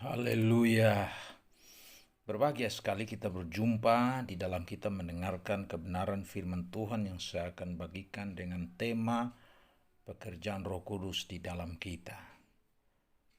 Haleluya. Berbahagia sekali kita berjumpa di dalam kita mendengarkan kebenaran firman Tuhan yang saya akan bagikan dengan tema pekerjaan Roh Kudus di dalam kita.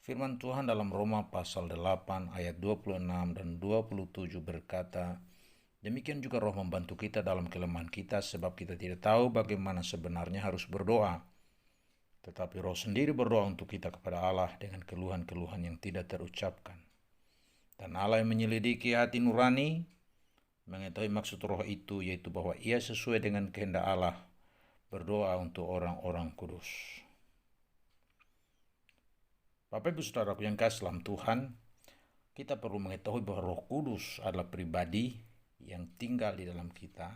Firman Tuhan dalam Roma pasal 8 ayat 26 dan 27 berkata, demikian juga Roh membantu kita dalam kelemahan kita sebab kita tidak tahu bagaimana sebenarnya harus berdoa. Tetapi Roh sendiri berdoa untuk kita kepada Allah dengan keluhan-keluhan yang tidak terucapkan. Dan Allah yang menyelidiki hati nurani mengetahui maksud roh itu, yaitu bahwa ia sesuai dengan kehendak Allah berdoa untuk orang-orang kudus. Bapak Ibu Saudaraku yang kasih dalam Tuhan, kita perlu mengetahui bahwa Roh Kudus adalah pribadi yang tinggal di dalam kita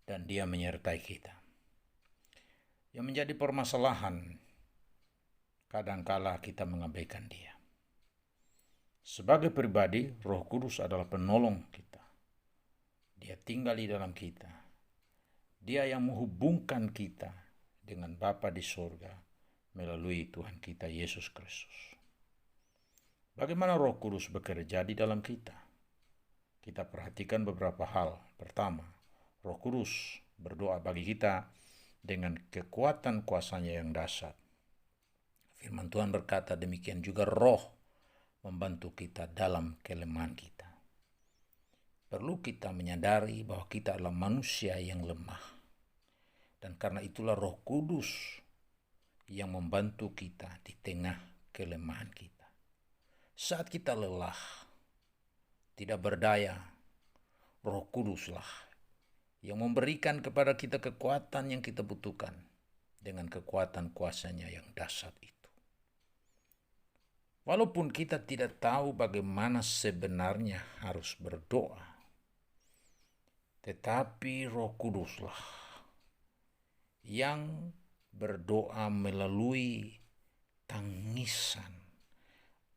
dan dia menyertai kita. Yang menjadi permasalahan, kadangkala kita mengabaikan dia. Sebagai pribadi, Roh Kudus adalah penolong kita. Dia tinggal di dalam kita. Dia yang menghubungkan kita dengan Bapa di surga melalui Tuhan kita Yesus Kristus. Bagaimana Roh Kudus bekerja di dalam kita? Kita perhatikan beberapa hal. Pertama, Roh Kudus berdoa bagi kita dengan kekuatan kuasanya yang dahsyat. Firman Tuhan berkata demikian juga Roh membantu kita dalam kelemahan kita. Perlu kita menyadari bahwa kita adalah manusia yang lemah. Dan karena itulah Roh Kudus yang membantu kita di tengah kelemahan kita. Saat kita lelah, tidak berdaya, Roh Kuduslah yang memberikan kepada kita kekuatan yang kita butuhkan dengan kekuatan kuasanya yang dahsyat itu. Walaupun kita tidak tahu bagaimana sebenarnya harus berdoa, tetapi Roh Kuduslah yang berdoa melalui tangisan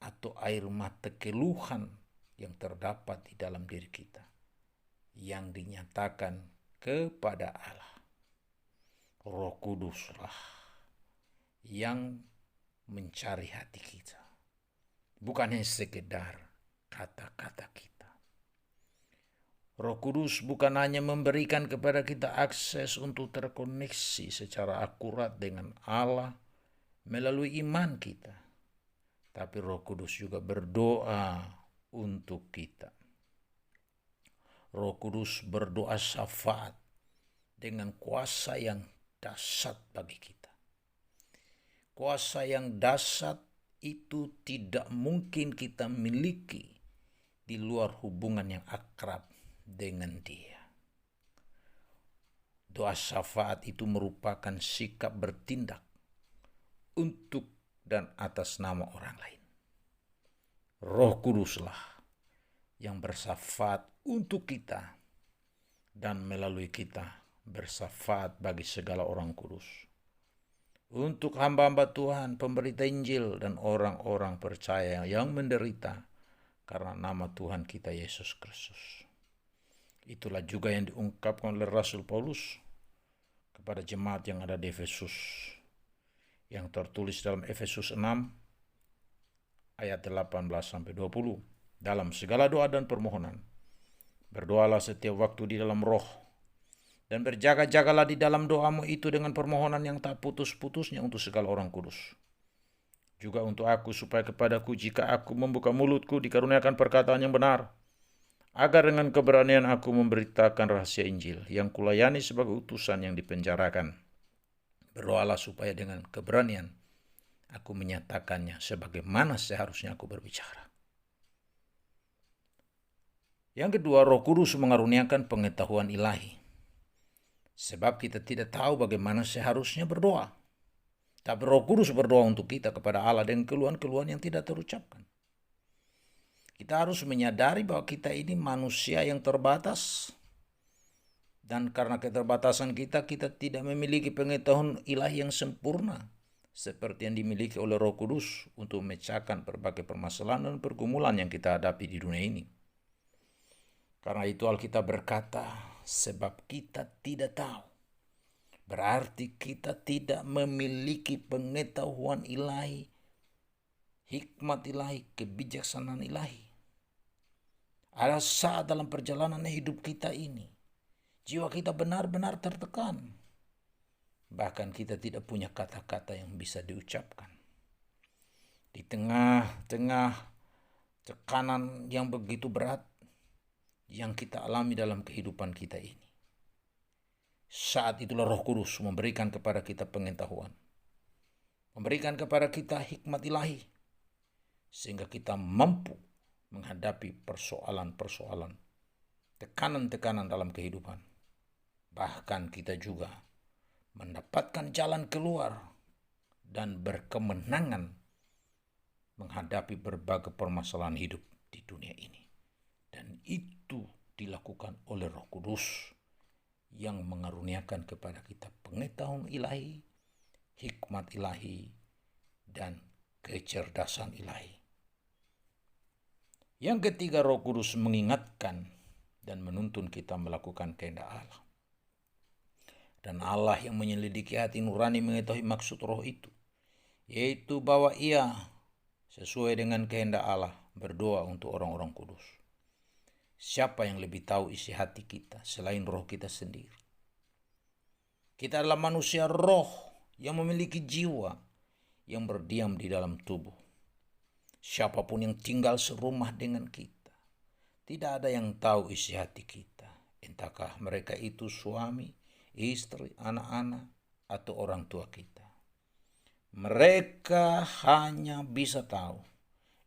atau air mata keluhan yang terdapat di dalam diri kita, yang dinyatakan kepada Allah. Roh Kuduslah yang mencari hati kita. Bukan hanya sekedar kata-kata kita. Roh Kudus bukan hanya memberikan kepada kita akses untuk terkoneksi secara akurat dengan Allah melalui iman kita. Tapi Roh Kudus juga berdoa untuk kita. Roh Kudus berdoa syafaat dengan kuasa yang dahsyat bagi kita. Kuasa yang dahsyat itu tidak mungkin kita miliki di luar hubungan yang akrab dengan Dia. Doa syafaat itu merupakan sikap bertindak untuk dan atas nama orang lain. Roh Kuduslah yang bersyafaat untuk kita dan melalui kita bersyafaat bagi segala orang kudus. Untuk hamba-hamba Tuhan, pemberita Injil, dan orang-orang percaya yang menderita karena nama Tuhan kita Yesus Kristus. Itulah juga yang diungkapkan oleh Rasul Paulus kepada jemaat yang ada di Efesus, yang tertulis dalam Efesus 6 ayat 18-20. Dalam segala doa dan permohonan, berdoalah setiap waktu di dalam roh, dan berjaga-jagalah di dalam doamu itu dengan permohonan yang tak putus-putusnya untuk segala orang kudus. Juga untuk aku, supaya kepadaku jika aku membuka mulutku dikaruniakan perkataan yang benar, agar dengan keberanian aku memberitakan rahasia Injil yang kulayani sebagai utusan yang dipenjarakan. Berdoalah supaya dengan keberanian aku menyatakannya sebagaimana seharusnya aku berbicara. Yang kedua, Roh Kudus mengaruniakan pengetahuan ilahi. Sebab kita tidak tahu bagaimana seharusnya berdoa. Tapi Roh Kudus berdoa untuk kita kepada Allah dengan keluhan-keluhan yang tidak terucapkan. Kita harus menyadari bahwa kita ini manusia yang terbatas. Dan karena keterbatasan kita, kita tidak memiliki pengetahuan ilahi yang sempurna. Seperti yang dimiliki oleh Roh Kudus untuk memecahkan berbagai permasalahan dan pergumulan yang kita hadapi di dunia ini. Karena itu Alkitab berkata, sebab kita tidak tahu, berarti kita tidak memiliki pengetahuan ilahi hikmat ilahi, kebijaksanaan ilahi. Ada saat dalam perjalanan hidup kita ini, jiwa kita benar-benar tertekan. Bahkan kita tidak punya kata-kata yang bisa diucapkan. Di tengah-tengah tekanan yang begitu berat yang kita alami dalam kehidupan kita ini. Saat itulah Roh Kudus memberikan kepada kita pengetahuan. Memberikan kepada kita hikmat ilahi. Sehingga kita mampu menghadapi persoalan-persoalan, tekanan-tekanan dalam kehidupan. Bahkan kita juga mendapatkan jalan keluar dan berkemenangan menghadapi berbagai permasalahan hidup di dunia ini. Dan itu dilakukan oleh Roh Kudus yang mengaruniakan kepada kita pengetahuan ilahi, hikmat ilahi, dan kecerdasan ilahi. Yang ketiga, Roh Kudus mengingatkan dan menuntun kita melakukan kehendak Allah. Dan Allah yang menyelidiki hati nurani mengetahui maksud roh itu, yaitu bahwa ia sesuai dengan kehendak Allah berdoa untuk orang-orang kudus. Siapa yang lebih tahu isi hati kita selain roh kita sendiri? Kita adalah manusia roh yang memiliki jiwa yang berdiam di dalam tubuh. Siapapun yang tinggal serumah dengan kita, tidak ada yang tahu isi hati kita. Entahkah mereka itu suami, istri, anak-anak, atau orang tua kita. Mereka hanya bisa tahu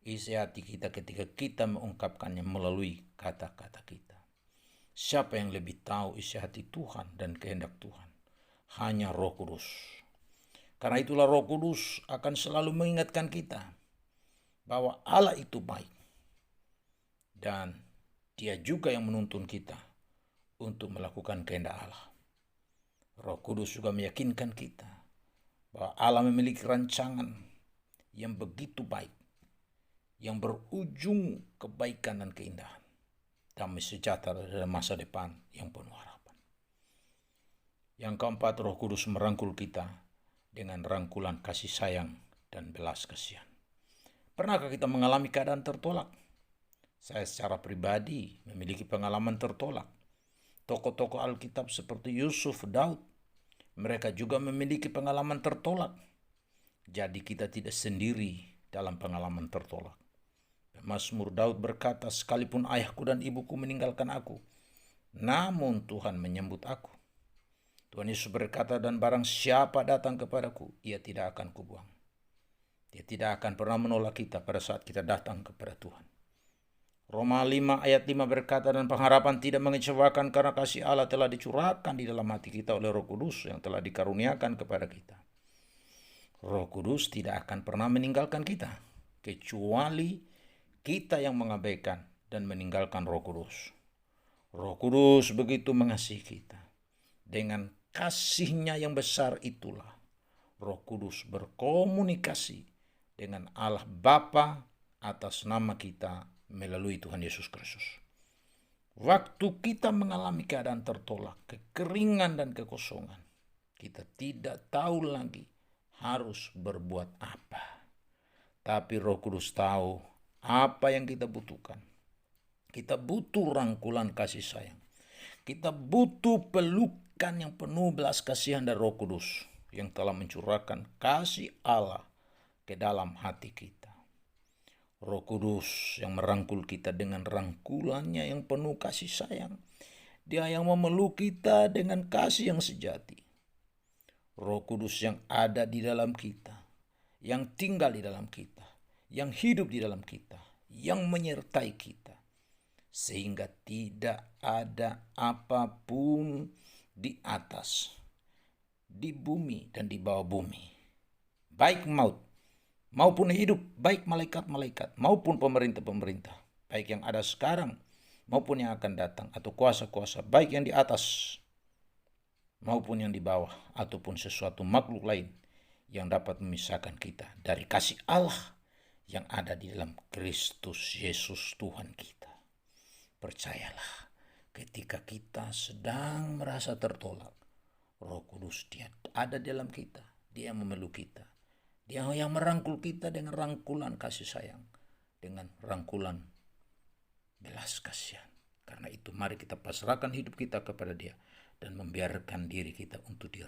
isi hati kita ketika kita mengungkapkannya melalui kata-kata kita. Siapa yang lebih tahu isi hati Tuhan dan kehendak Tuhan? Hanya Roh Kudus. Karena itulah Roh Kudus akan selalu mengingatkan kita bahwa Allah itu baik. Dan Dia juga yang menuntun kita untuk melakukan kehendak Allah. Roh Kudus juga meyakinkan kita bahwa Allah memiliki rancangan yang begitu baik, yang berujung kebaikan dan keindahan, damai sejahtera dalam masa depan yang penuh harapan. Yang keempat, Roh Kudus merangkul kita dengan rangkulan kasih sayang dan belas kasihan. Pernahkah kita mengalami keadaan tertolak? Saya secara pribadi memiliki pengalaman tertolak. Tokoh-tokoh Alkitab seperti Yusuf, Daud, mereka juga memiliki pengalaman tertolak. Jadi kita tidak sendiri dalam pengalaman tertolak. Mazmur Daud berkata, sekalipun ayahku dan ibuku meninggalkan aku, namun Tuhan menyambut aku. Tuhan Yesus berkata, dan barang siapa datang kepadaku, ia tidak akan kubuang. Dia tidak akan pernah menolak kita pada saat kita datang kepada Tuhan. Roma 5 ayat 5 berkata, dan pengharapan tidak mengecewakan karena kasih Allah telah dicurahkan di dalam hati kita oleh Roh Kudus yang telah dikaruniakan kepada kita. Roh Kudus tidak akan pernah meninggalkan kita, kecuali kita yang mengabaikan dan meninggalkan Roh Kudus. Roh Kudus begitu mengasihi kita. Dengan kasih-Nya yang besar itulah Roh Kudus berkomunikasi dengan Allah Bapa atas nama kita melalui Tuhan Yesus Kristus. Waktu kita mengalami keadaan tertolak, kekeringan dan kekosongan, kita tidak tahu lagi harus berbuat apa. Tapi Roh Kudus tahu apa yang kita butuhkan. Kita butuh rangkulan kasih sayang. Kita butuh pelukan yang penuh belas kasihan dari Roh Kudus yang telah mencurahkan kasih Allah ke dalam hati kita. Roh Kudus yang merangkul kita dengan rangkulannya yang penuh kasih sayang. Dia yang memeluk kita dengan kasih yang sejati. Roh Kudus yang ada di dalam kita, yang tinggal di dalam kita, yang hidup di dalam kita, yang menyertai kita. Sehingga tidak ada apapun di atas, di bumi dan di bawah bumi, baik maut maupun hidup, baik malaikat-malaikat maupun pemerintah-pemerintah, baik yang ada sekarang maupun yang akan datang, atau kuasa-kuasa, baik yang di atas maupun yang di bawah, ataupun sesuatu makhluk lain yang dapat memisahkan kita dari kasih Allah yang ada di dalam Kristus Yesus Tuhan kita. Percayalah, ketika kita sedang merasa tertolak, Roh Kudus Dia ada dalam kita, Dia memeluk kita Dia yang merangkul kita dengan rangkulan kasih sayang, dengan rangkulan belas kasihan. Karena itu mari kita pasrahkan hidup kita kepada Dia dan membiarkan diri kita untuk